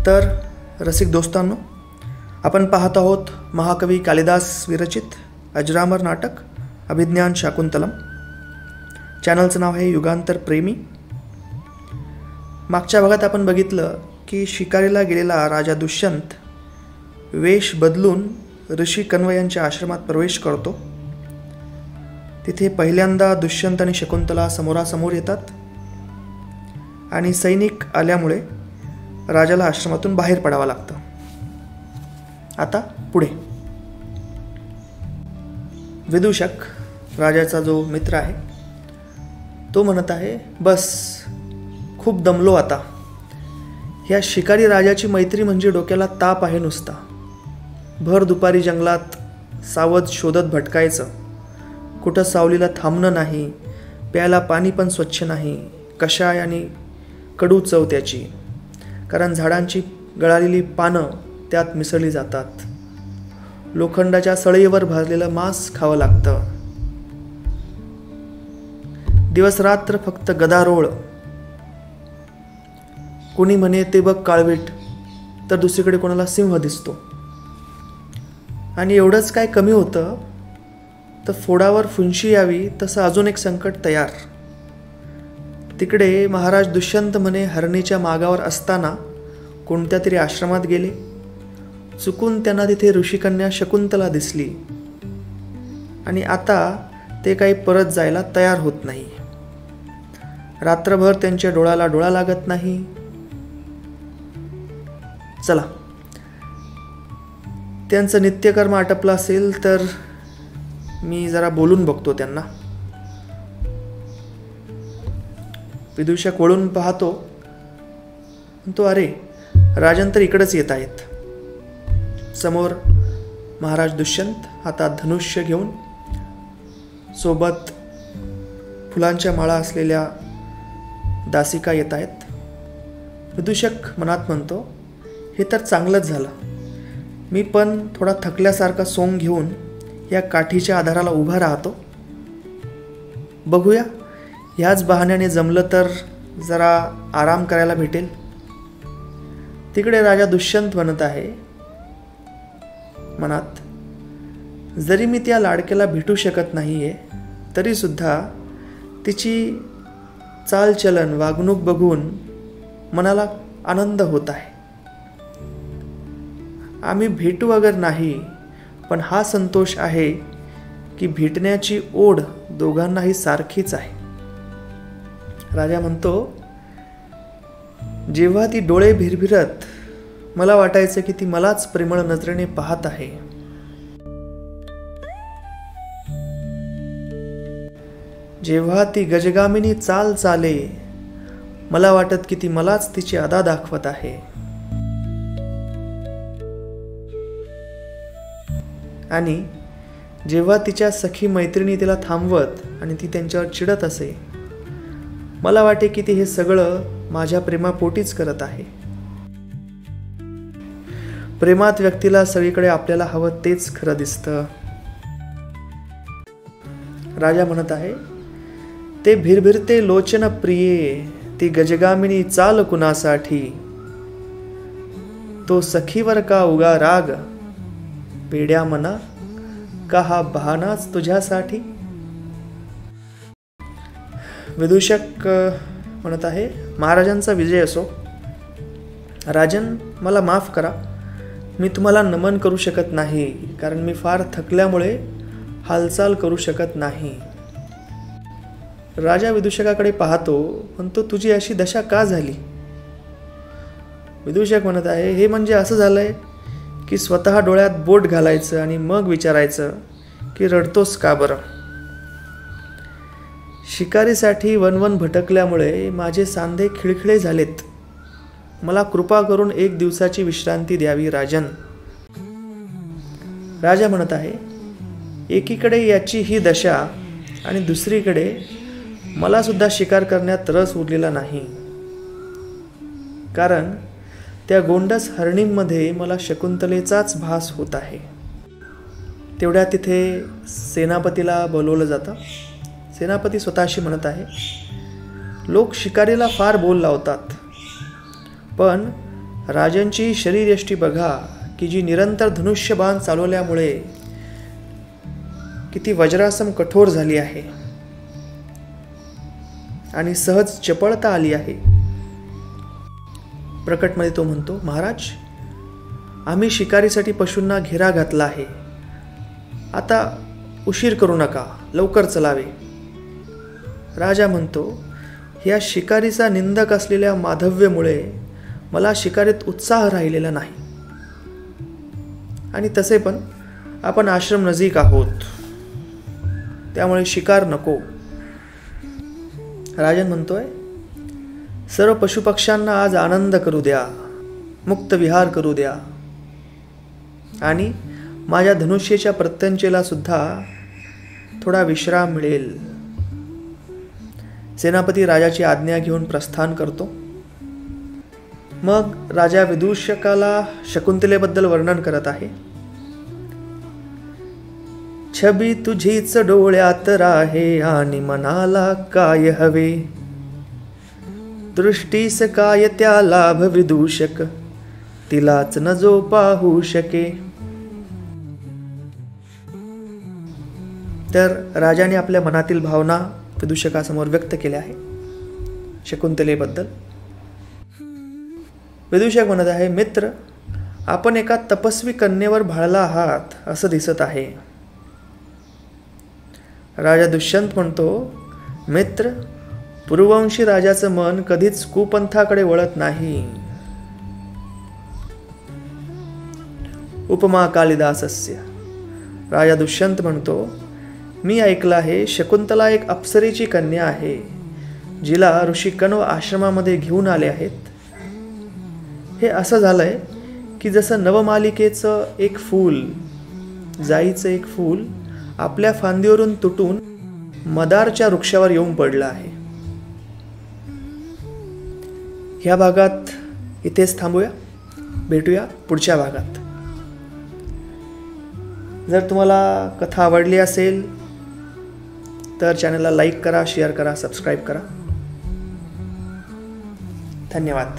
तर रसिक दोस्तांनो, आपण पाहत आहोत महाकवी कालिदास विरचित अजरामर नाटक अभिज्ञान शाकुंतलम. चॅनलचं नाव आहे युगांतर प्रेमी. मागच्या भागात आपण बघितलं की शिकारीला गेलेला राजा दुष्यंत वेश बदलून ऋषी कण्व यांच्या आश्रमात प्रवेश करतो. तिथे पहिल्यांदा दुष्यंत आणि शकुंतला समोरासमोर येतात आणि सैनिक आल्यामुळे राजाला आश्रमातून बाहेर पडावं लागतं. आता पुढे विदूषक राजाचा जो मित्र आहे तो म्हणत आहे, बस खूप दमलो आता. ह्या शिकारी राजाची मैत्री म्हणजे डोक्याला ताप आहे नुसता. भर दुपारी जंगलात सावध शोधत भटकायचं, कुठं सावलीला थांबणं नाही, प्यायला पाणी पण स्वच्छ नाही, कषाय आणि कडू चव त्याची, कारण झाडांची गळालेली पानं त्यात मिसळली जातात. लोखंडाच्या सळईवर भाजलेलं मांस खावं लागतं. दिवस रात्र फक्त गदारोळ. कोणी म्हणे ते बघ काळवीट, तर दुसरीकडे कोणाला सिंह दिसतो. आणि एवढंच काय कमी होतं तर फोडावर फुंशी यावी तसं अजून एक संकट तयार. तिकडे महाराज दुष्यंत म्हणे हरणीच्या मागावर असताना कोणत्या तरी आश्रमात गेले. चुकून त्यांना तिथे ऋषिकन्या शकुंतला दिसली आणि आता ते काही परत जायला तयार होत नाही. रात्रभर त्यांच्या डोळ्याला डोळा लागत नाही. चला, त्यांचं नित्यकर्म आटपलं असेल तर मी जरा बोलून बघतो त्यांना. विदूषक वळून पाहतो, म्हणतो, अरे राजन तर इकडेच येत आहेत. समोर महाराज दुष्यंत हातात धनुष्य घेऊन, सोबत फुलांच्या माळा असलेल्या दासिका येत आहेत. विदूषक मनात म्हणतो, हे तर चांगलंच झालं. मी पण थोडा थकल्यासारखा सोंग घेऊन या काठीच्या आधाराला उभा राहतो. बघूया, ह्याच बहाण्याने जमलं तर जरा आराम करायला भेटेल. तिकडे राजा दुष्यंत म्हणत आहे मनात, जरी मी त्या लाडक्याला भेटू शकत नाहीये तरी सुद्धा तिची चालचलन वागणूक बघून मनाला आनंद होत आहे. आम्ही भेटू अगर नाही, पण हा संतोष आहे की भेटण्याची ओढ दोघांनाही सारखीच आहे. राजा म्हणतो, जेव्हा ती डोळे भिरभिरत मला वाटायचं की ती मलाच प्रेमळ नजरेने पाहत आहे. जेव्हा ती गजगामिनी चाल चाले मला वाटत की ती मलाच तिची अदा दाखवत आहे. आणि जेव्हा तिच्या सखी मैत्रिणी तिला थांबवत आणि ती त्यांच्यावर चिडत असे, मला वाटे की ती हे सगळं माझ्या प्रेमापोटीच करत आहे. प्रेमात व्यक्तीला सगळीकडे आपल्याला हवं तेच खरं दिसतं. राजा म्हणत आहे, ते भिरभिरते लोचन प्रिये, ती गजगामिनी चाल कुणासाठी, तो सखीवर का उगा राग, वेड्या मना का हा बहानाच तुझ्यासाठी. विदूषक म्हणत आहे, महाराजांचा विजय असो. राजन, मला माफ करा, मी तुम्हाला नमन करू शकत नाही, कारण मी फार थकल्यामुळे हालचाल करू शकत नाही. राजा विदूषकाकडे पाहतो, म्हणतो, तुझी अशी दशा का झाली. विदूषक म्हणत आहे, हे म्हणजे असं झालंय की स्वतः डोळ्यात बोट घालायचं आणि मग विचारायचं की रडतोस का बरं. शिकारीसाठी वनवन भटकल्यामुळे माझे सांधे खिळखिळे झालेत. मला कृपा करून एक दिवसाची विश्रांती द्यावी राजन. राजा म्हणत आहे, एकीकडे याची ही दशा आणि दुसरीकडे मला सुद्धा शिकार करण्यात रस उरलेला नाही, कारण त्या गोंडस हरणींमध्ये मला शकुंतलेचाच भास होत आहे. तेवढ्या तिथे सेनापतीला बोलवलं जातं. सेनापती स्वतःशी म्हणत आहे, लोक शिकारीला फार बोल लावतात, पण राजांची शरीरयष्टी बघा की जी निरंतर धनुष्यबाण चालवल्यामुळे किती वज्रासम कठोर झाली आहे आणि सहज चपळता आली आहे. प्रकटमध्ये तो म्हणतो, महाराज, आम्ही शिकारीसाठी पशूंना घेरा घातला आहे. आता उशीर करू नका, लवकर चलावे. राजा म्हणतो, या शिकारीचा निंदक असलेल्या माधव्यमुळे मला शिकारीत उत्साह राहिलेला नाही. आणि तसे पण आपण आश्रम नजीक आहोत, त्यामुळे शिकार नको. राजन म्हणतोय, सर्व पशुपक्ष्यांना आज आनंद करू द्या, मुक्त विहार करू द्या आणि माझ्या धनुष्याच्या प्रत्यंचेला सुद्धा थोडा विश्राम मिळेल. सेनापती राजाची आज्ञा घेऊन प्रस्थान करतो. मग राजा विदूषकाला शकुंतलेबद्दल वर्णन करत आहे. छबी तुझीच डोळ्यात राहे आणि मनाला काय हवे, दृष्टीस काय त्या लाभ विदूषक, तिलाच न जो पाहू शके. तर राजाने आपल्या मनातील भावना विदूषकासमोर व्यक्त केल्या आहे शकुंतलेबद्दल. विदूषक म्हणत आहे, मित्र, आपण एका तपस्वी कन्येवर भाळला आहात असं दिसत आहे. राजा दुष्यंत म्हणतो, मित्र, पूर्ववंशी राजाचं मन कधीच कुपंथाकडे वळत नाही. उपमा कालिदासस्य. राजा दुष्यंत म्हणतो, मी ऐकलं आहे शकुंतला एक अप्सरेची कन्या आहे, जिला ऋषी कण्व आश्रमामध्ये घेऊन आले आहेत. हे असं झालंय की जसं नवमालिकेचं एक फूल, जाईचं एक फूल आपल्या फांदीवरून तुटून मदारच्या वृक्षावर येऊन पडलं आहे. ह्या भागात इथेच थांबूया, भेटूया पुढच्या भागात. जर तुम्हाला कथा आवडली असेल तर चॅनलला लाईक करा, शेअर करा, सबस्क्राईब करा. धन्यवाद.